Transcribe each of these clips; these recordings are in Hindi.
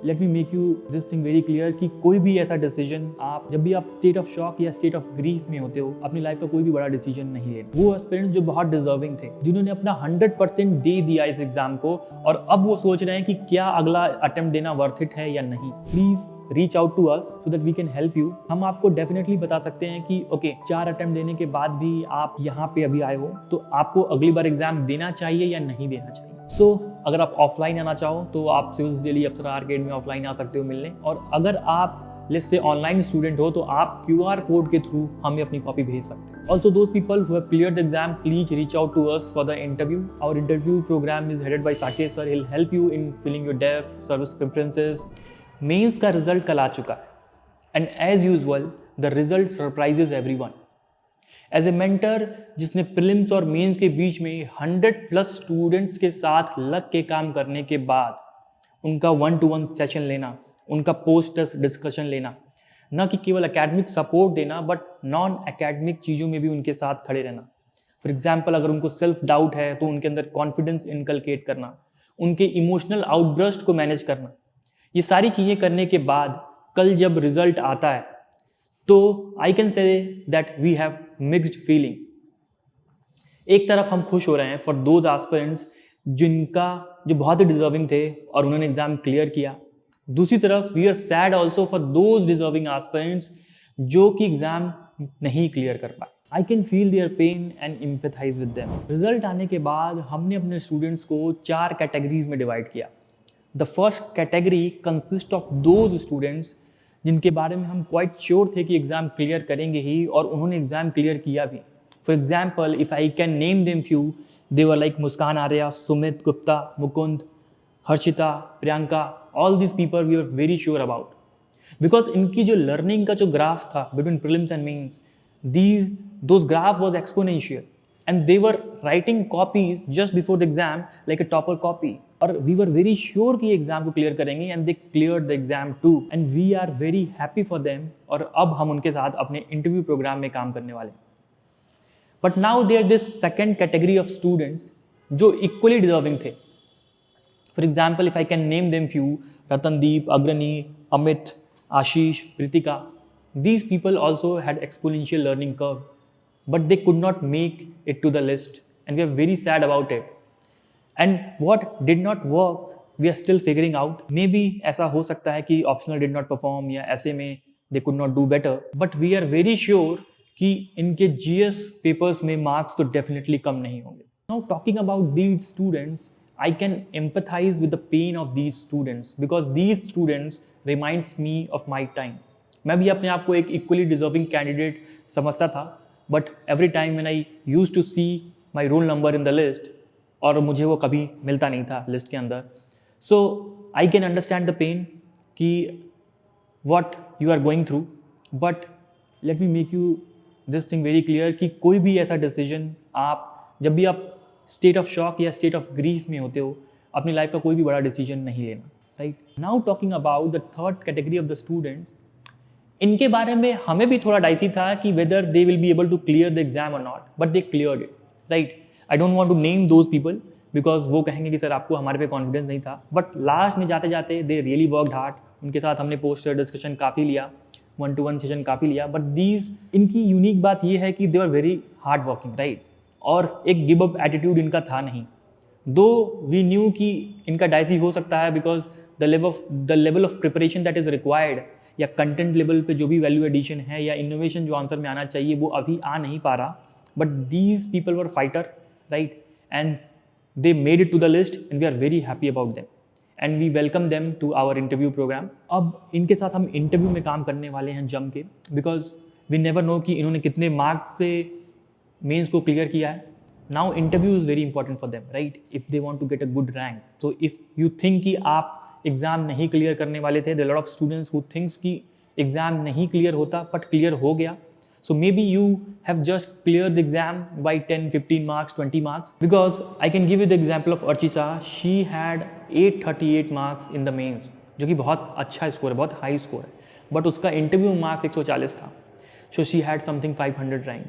Late me make you this thing very clear कि कोई भी ऐसा डिसीजन आप जब भी आप स्टेट ऑफ शॉक या स्टेट ऑफ ग्रीफ में होते हो, अपनी लाइफ का कोई भी बड़ा डिसीजन नहीं लेना। वो एस्पिरेंट्स जो बहुत डिजर्विंग थे, जिन्होंने अपना 100% दे दिया इस एग्जाम को और अब वो सोच रहे हैं कि क्या अगला अटेम्प्ट देना वर्थ इट है या नहीं, please reach out to us so that we can help you. हम आपको डेफिनेटली बता सकते हैं कि ओके 4 अटेम्प्ट देने के बाद भी आप यहाँ पे अभी आए हो तो आपको अगली बार एग्जाम देना चाहिए या नहीं देना चाहिए। अगर आप ऑफलाइन आना चाहो तो आप सिविल्स डेली अप्सरा आर्केड में ऑफलाइन आ सकते हो मिलने, और अगर आप लेट्स से ऑनलाइन स्टूडेंट हो तो आप QR कोड के थ्रू हमें अपनी कॉपी भेज सकते हो। Also those people who have cleared the exam, please reach out to us for the interview. Our interview programme is headed by Sakesh sir. He will help you in filling your DAF service preferences. Mains का रिजल्ट कल आ चुका है and as usual the result surprises everyone. As a mentor जिसने प्रीलिम्स और मेंस के बीच में 100+ स्टूडेंट्स के साथ लग के काम करने के बाद उनका 1-to-1 सेशन लेना, उनका पोस्ट टेस्ट डिस्कशन लेना, न कि केवल एकेडमिक सपोर्ट देना बट नॉन एकेडमिक चीज़ों में भी उनके साथ खड़े रहना। फॉर एग्जाम्पल, अगर उनको सेल्फ डाउट है तो उनके अंदर कॉन्फिडेंस इनकलकेट करना, उनके इमोशनल आउटब्रस्ट को मैनेज करना, ये सारी चीज़ें करने के बाद कल जब रिजल्ट आता है तो I can say that we have mixed feeling. एक तरफ हम खुश हो रहे हैं फॉर दोज एस्पिरेंट्स जो बहुत ही डिजर्विंग थे और उन्होंने एग्जाम क्लियर किया। दूसरी तरफ we are sad also for those deserving aspirants जो कि एग्जाम नहीं क्लियर कर पाए। I can feel their pain and empathize with them. Result आने के बाद हमने अपने स्टूडेंट्स को 4 कैटेगरीज में डिवाइड किया। The first category consist of those students जिनके बारे में हम क्वाइट श्योर थे कि एग्जाम क्लियर करेंगे ही और उन्होंने एग्जाम क्लियर किया भी। For example, if I can name them few, they were like Muskan Arya, Sumit Gupta, Mukund, Harshita, Priyanka. All this people we are very sure about because इनकी जो लर्निंग का जो ग्राफ था between prelims and mains, those graph was exponential and they were writing copies just before the exam like a topper copy, और we were very sure कि एग्जाम को क्लियर करेंगे and they cleared the exam too and we are very happy for them। और अब हम उनके साथ अपने इंटरव्यू प्रोग्राम में काम करने वाले। But now there this second category of students जो equally deserving थे। For example, if I can name them few, Ratandeep, Agrani, Amit, Ashish, Pritika, these people also had exponential learning curve but they could not make it to the list and we are very sad about it, and what did not work we are still figuring out। maybe ऐसा हो सकता है कि optional did not perform या ऐसे में they could not do better, but we are very sure कि इनके GS papers में marks तो definitely कम नहीं होंगे। now talking about these students, I can empathize with the pain of these students because these students reminds me of my time। मैं भी अपने आप को एक equally deserving candidate समझता था, but every time when I used to see my roll number in the list और मुझे वो कभी मिलता नहीं था लिस्ट के अंदर, so I can understand the pain कि what you are going through. But let me make you this thing very clear कि कोई भी ऐसा डिसीजन आप जब भी आप स्टेट ऑफ शॉक या स्टेट ऑफ ग्रीफ में होते हो, अपनी लाइफ का कोई भी बड़ा डिसीजन नहीं लेना, right. Now talking about the third category of the students, इनके बारे में हमें भी थोड़ा डाइसी था कि whether they will be able to clear the exam और not, but they cleared it, right. I don't want to name those people because वो कहेंगे कि सर आपको हमारे पे कॉन्फिडेंस नहीं था, बट लास्ट में जाते जाते दे रियली वर्कड हार्ड। उनके साथ हमने पोस्टर डिस्कशन काफ़ी लिया, 1-to-1 सेशन काफ़ी लिया, बट दीज इनकी यूनिक बात ये है कि they are very hard working, right. और एक गिव अप एटीट्यूड इनका था नहीं, दो वी न्यू कि इनका डाइसी हो सकता है because the level of preparation that is required या कंटेंट लेवल पे जो भी वैल्यू एडिशन है या इनोवेशन जो आंसर में आना चाहिए वो अभी आ नहीं पा रहा, but these people were fighter, right, and they made it to the list and we are very happy about them and we welcome them to our interview programme. अब इनके साथ हम इंटरव्यू में काम करने वाले हैं जम के, बिकॉज वी नेवर नो कि इन्होंने कितने मार्क्स से मेंस को क्लियर किया है। Now interview is very important for them, right, if they want to get a good rank. So if you think कि आप एग्जाम नहीं क्लियर करने वाले थे, there are lot of students who thinks कि एग्जाम नहीं क्लियर होता बट क्लियर हो गया, so maybe you have just cleared the exam by 10-15 marks, 20 marks, because I can give you the example of Archisa। she had 838 marks in the mains, जो कि बहुत अच्छा स्कोर है, बहुत हाई स्कोर है, बट उसका इंटरव्यू मार्क्स 140 था, so she had something 500 rank.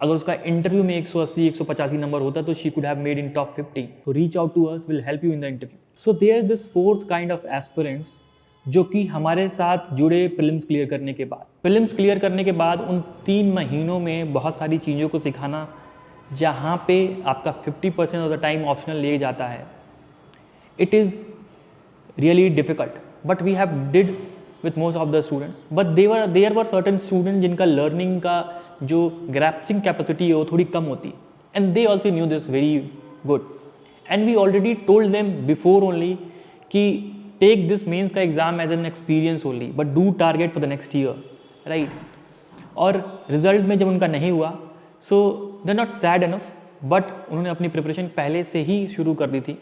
अगर उसका इंटरव्यू में 180-185 नंबर होता तो she could have made in top 50। so reach out to us, will help you in the interview। so there is this fourth kind of aspirants जो कि हमारे साथ जुड़े प्रीलिम्स क्लियर करने के बाद। प्रीलिम्स क्लियर करने के बाद उन 3 महीनों में बहुत सारी चीज़ों को सिखाना, जहाँ पे आपका 50% ऑफ द टाइम ऑप्शनल ले जाता है, it is really difficult, but we have did with most of the students, but there were certain students जिनका लर्निंग का जो ग्रैप्सिंग कैपेसिटी है वो थोड़ी कम होती है, and they also knew this very good, and we already told them before only कि टेक दिस मेंस का exam as an experience only, but do target for the next year, right. और रिजल्ट में जब उनका नहीं हुआ, so they not sad enough, but उन्होंने अपनी प्रिपरेशन पहले से ही शुरू कर दी थी।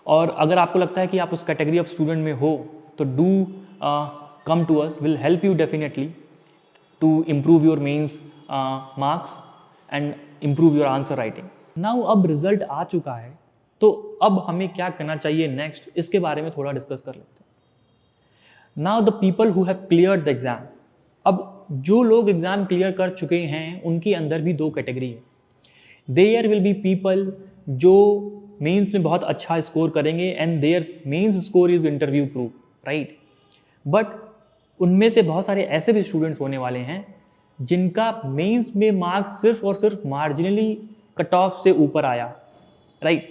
और अगर आपको लगता है कि आप उस कैटेगरी ऑफ स्टूडेंट में हो, तो do come to us, will help you definitely to improve your mains marks and improve your answer writing. Now अब रिजल्ट आ चुका है, तो अब हमें क्या करना चाहिए नेक्स्ट, इसके बारे में थोड़ा डिस्कस कर लेते हैं। Now the people who have cleared the exam, अब जो लोग एग्जाम क्लियर कर चुके हैं उनके अंदर भी 2 कैटेगरी है। There will be people जो मेंस में बहुत अच्छा स्कोर करेंगे and their mains score is interview proof, right. But उनमें से बहुत सारे ऐसे भी स्टूडेंट्स होने वाले हैं जिनका मेंस में मार्क्स सिर्फ और सिर्फ मार्जिनली कट ऑफ से ऊपर आया, right.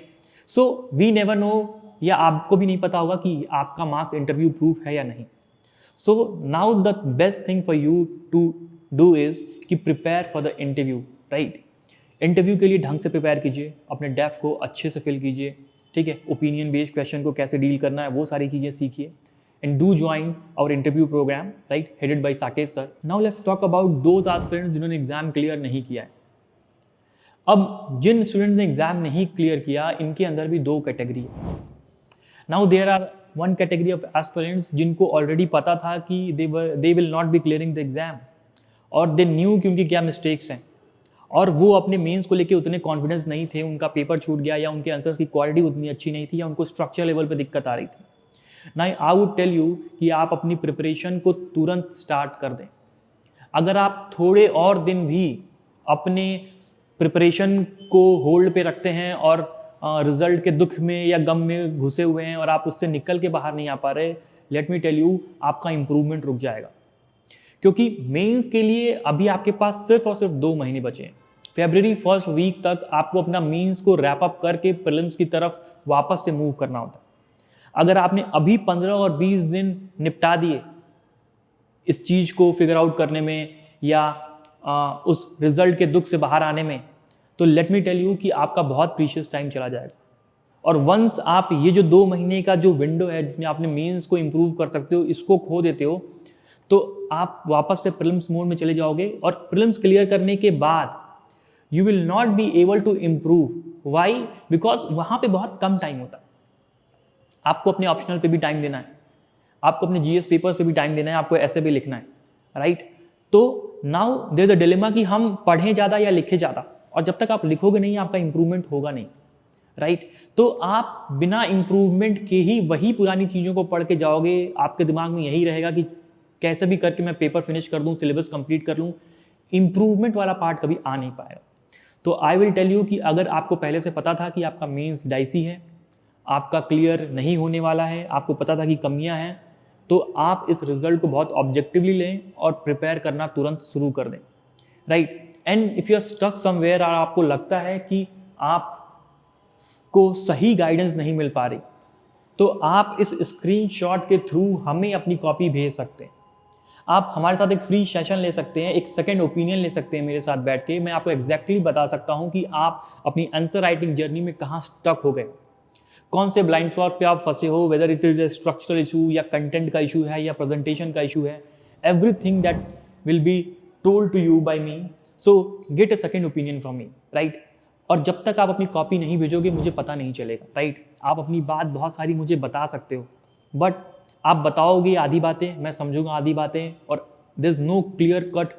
So we never know, या आपको भी नहीं पता होगा कि आपका मार्क्स इंटरव्यू प्रूफ है या नहीं। So now the best thing for you to do is कि prepare for the interview, right. Interview के लिए ढंग से प्रिपेयर कीजिए, अपने डेफ को अच्छे से फिल कीजिए, ठीक है। ओपिनियन बेस्ड क्वेश्चन को कैसे डील करना है वो सारी चीज़ें सीखिए, and do join our interview program, right, headed by Sakesh sir. Now let's talk about those aspirants जिन्होंने एग्जाम क्लियर नहीं किया है। अब जिन स्टूडेंट्स ने एग्जाम नहीं क्लियर किया, इनके अंदर भी 2 कैटेगरी है। Now there are one category of aspirants जिनको ऑलरेडी पता था कि they will not be clearing the exam, और they knew कि उनकी क्या मिस्टेक्स हैं, और वो अपने मेंस को लेके उतने कॉन्फिडेंस नहीं थे, उनका पेपर छूट गया, या उनके आंसर्स की क्वालिटी उतनी अच्छी नहीं थी, या उनको स्ट्रक्चर लेवल पे दिक्कत आ रही थी। नहीं, आई वुड टेल यू कि आप अपनी प्रिपरेशन को तुरंत स्टार्ट कर दें। अगर आप थोड़े और दिन भी अपने प्रिपरेशन को होल्ड पे रखते हैं और रिजल्ट के दुख में या गम में घुसे हुए हैं और आप उससे निकल के बाहर नहीं आ पा रहे, लेट मी टेल यू, आपका इंप्रूवमेंट रुक जाएगा। क्योंकि मेंस के लिए अभी आपके पास सिर्फ और सिर्फ 2 महीने बचे हैं। फरवरी फर्स्ट वीक तक आपको अपना मेंस को रैप अप करके प्रीलिम्स की तरफ वापस से मूव करना होता है। अगर आपने अभी 15 और 20 दिन निपटा दिए इस चीज़ को फिगर आउट करने में या उस रिजल्ट के दुख से बाहर आने में, तो लेट मी टेल यू कि आपका बहुत प्रीशियस टाइम चला जाएगा। और वंस आप ये जो 2 महीने का जो विंडो है जिसमें आपने मेंस को इम्प्रूव कर सकते हो, इसको खो देते हो, तो आप वापस से प्रीलिम्स मोड में चले जाओगे, और प्रीलिम्स क्लियर करने के बाद you will not be able to improve. Why? Because वहाँ पे बहुत कम टाइम होता है। आपको अपने ऑप्शनल पे भी टाइम देना है, आपको अपने जीएस पेपर्स पे भी टाइम देना है, आपको ऐसे भी लिखना है, राइट। तो now there is a dilemma कि हम पढ़ें ज़्यादा या लिखें ज़्यादा, और जब तक आप लिखोगे नहीं आपका इंप्रूवमेंट होगा नहीं, राइट। तो आप बिना इंप्रूवमेंट के ही वही पुरानी चीज़ों को पढ़ के जाओगे, आपके दिमाग में यही रहेगा कि कैसे भी करके मैं पेपर फिनिश कर दूँ, सिलेबस कंप्लीट कर लूँ, इंप्रूवमेंट वाला पार्ट कभी आ नहीं पाएगा। तो आई विल टेल यू कि अगर आपको पहले से पता था कि आपका मेंस डाइसी है, आपका क्लियर नहीं होने वाला है, आपको पता था कि कमियां हैं, तो आप इस रिजल्ट को बहुत ऑब्जेक्टिवली लें और प्रिपेयर करना तुरंत शुरू कर दें, right. And if you are stuck somewhere और आपको लगता है कि आपको सही गाइडेंस नहीं मिल पा रही, तो आप इस स्क्रीनशॉट के थ्रू हमें अपनी कॉपी भेज सकते हैं। आप हमारे साथ एक फ्री सेशन ले सकते हैं, एक सेकंड ओपिनियन ले सकते हैं मेरे साथ बैठ के। मैं आपको एग्जैक्टली बता सकता हूं कि आप अपनी आंसर राइटिंग जर्नी में कहाँ स्टक हो गए, कौन से ब्लाइंड स्पॉट पे आप फंसे हो, whether it is a structural issue या कंटेंट का इशू है या प्रेजेंटेशन का इशू है। Everything that will be told to you by me, so get a second opinion from me, right. और जब तक आप अपनी कॉपी नहीं भेजोगे मुझे पता नहीं चलेगा, राइट। आप अपनी बात बहुत सारी मुझे बता सकते हो, बट आप बताओगे आधी बातें, मैं समझूंगा आधी बातें, और there is no clear cut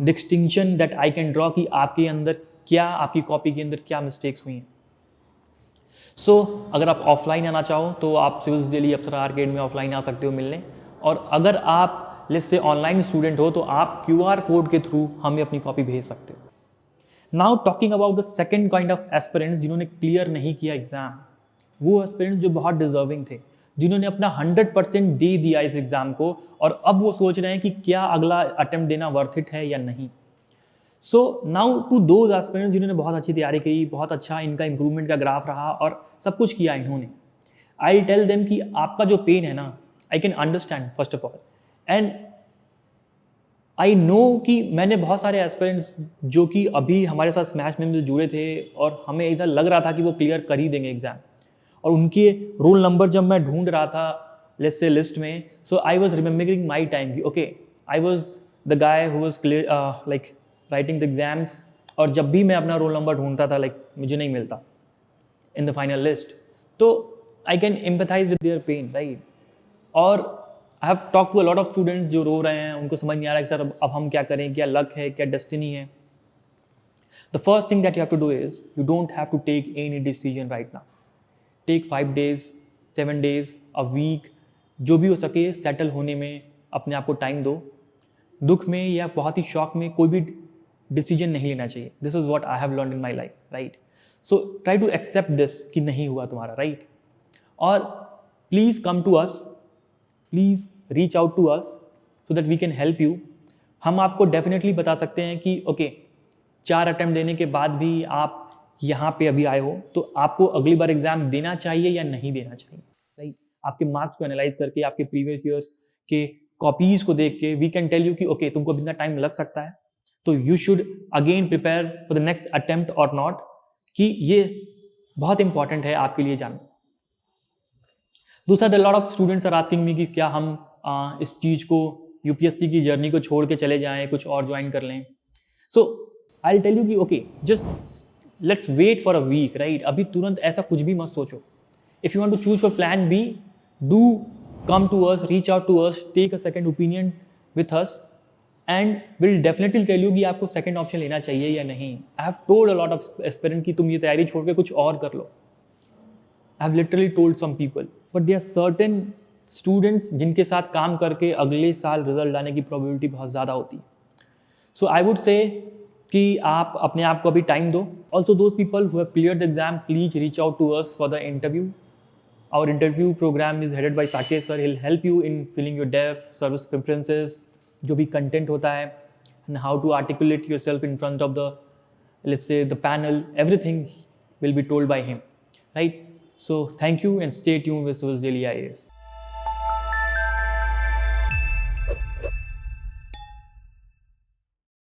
distinction that I can draw कि आपके अंदर क्या, आपकी कॉपी के अंदर क्या मिस्टेक्स हुई हैं। सो अगर आप ऑफलाइन आना चाहो तो आप सिविल्स दिल्ली अप्सरा आर्केड में ऑफलाइन आ सकते हो मिलने, और अगर आप लिस्ट से ऑनलाइन स्टूडेंट हो तो आप QR कोड के थ्रू हमें अपनी कॉपी भेज सकते हो। Now talking about the second kind of aspirants जिन्होंने क्लियर नहीं किया एग्जाम, वो एस्पिरेंट्स जो बहुत डिजर्विंग थे, जिन्होंने अपना 100% दे दिया इस एग्ज़ाम को और अब वो सोच रहे हैं कि क्या अगला अटेम्प्ट देना वर्थ इट है या नहीं। So now to those aspirants जिन्होंने बहुत अच्छी तैयारी की, बहुत अच्छा इनका इंप्रूवमेंट का ग्राफ रहा और सब कुछ किया इन्होंने, आई टेल देम कि आपका जो पेन है ना, आई can understand first of all, and I know कि मैंने बहुत सारे एस्पिरेंट्स जो कि अभी हमारे साथ स्मैश में जुड़े थे और हमें ऐसा लग रहा था कि वो क्लियर कर ही देंगे एग्ज़ाम, और उनके रोल नंबर जब मैं ढूंढ रहा था लेट्स से लिस्ट में, so I was remembering my time कि okay I was the guy who was clear like writing the exams, और जब भी मैं अपना रोल नंबर ढूंढता था लाइक मुझे नहीं मिलता इन द फाइनल लिस्ट, तो I can empathise with their pain, right. और I have talk to a lot of students जो रो रहे हैं, उनको समझ नहीं आ रहा है कि सर अब हम क्या करें, क्या लक है, क्या डेस्टिनी है। The first thing that you have to do is you don't have to take any decision right now. Take 5 days, 7 days, a week, जो भी हो सके सेटल होने में अपने आप को टाइम दो। दुख में या बहुत ही शॉक में कोई भी डिसीजन नहीं लेना चाहिए। This is what I have learn in my life, right. So try to accept this कि नहीं हुआ तुम्हारा, राइट। और please come to us, please reach out to us so that we can help you. हम आपको डेफिनेटली बता सकते हैं कि ओके 4 अटेम्प्ट देने के बाद भी आप यहाँ पे अभी आए हो तो आपको अगली बार एग्जाम देना चाहिए या नहीं देना चाहिए, राइट। आपके मार्क्स को एनालाइज करके, आपके प्रीवियस ईयर्स के कॉपीज को देख के वी कैन टेल यू कि ओके तुमको इतना टाइम लग सकता है, तो you should again prepare for the next attempt और नॉट, कि ये बहुत इंपॉर्टेंट है आपके लिए जानना। दूसरा, the lot of students are asking me कि क्या हम इस चीज़ को, यूपीएससी की जर्नी को छोड़ के चले जाएं, कुछ और ज्वाइन कर लें। So I will tell you कि okay just let's wait for a week, right. अभी तुरंत ऐसा कुछ भी मत सोचो। If you want to choose for plan B, do come to us, reach out to us, take a second opinion with us and will definitely tell you कि आपको सेकंड ऑप्शन लेना चाहिए या नहीं। I have told a lot of aspirant कि तुम ये तैयारी छोड़ के कुछ और कर लो। I have literally told some people, but there are certain students जिनके साथ काम करके अगले साल रिजल्ट आने की प्रोबेबिलिटी बहुत ज़्यादा होती है। सो आई वुड से कि आप अपने आप को अभी टाइम दो। Also those people who have cleared the exam, please reach out to us for the interview. Our interview programme is headed by Sakesh sir. He'll help you in filling your dev service preferences, जो भी कंटेंट होता है, and how to articulate yourself in front of the, let's say, the panel, everything will be told by him, right? So thank you and stay tuned with Civil IAS.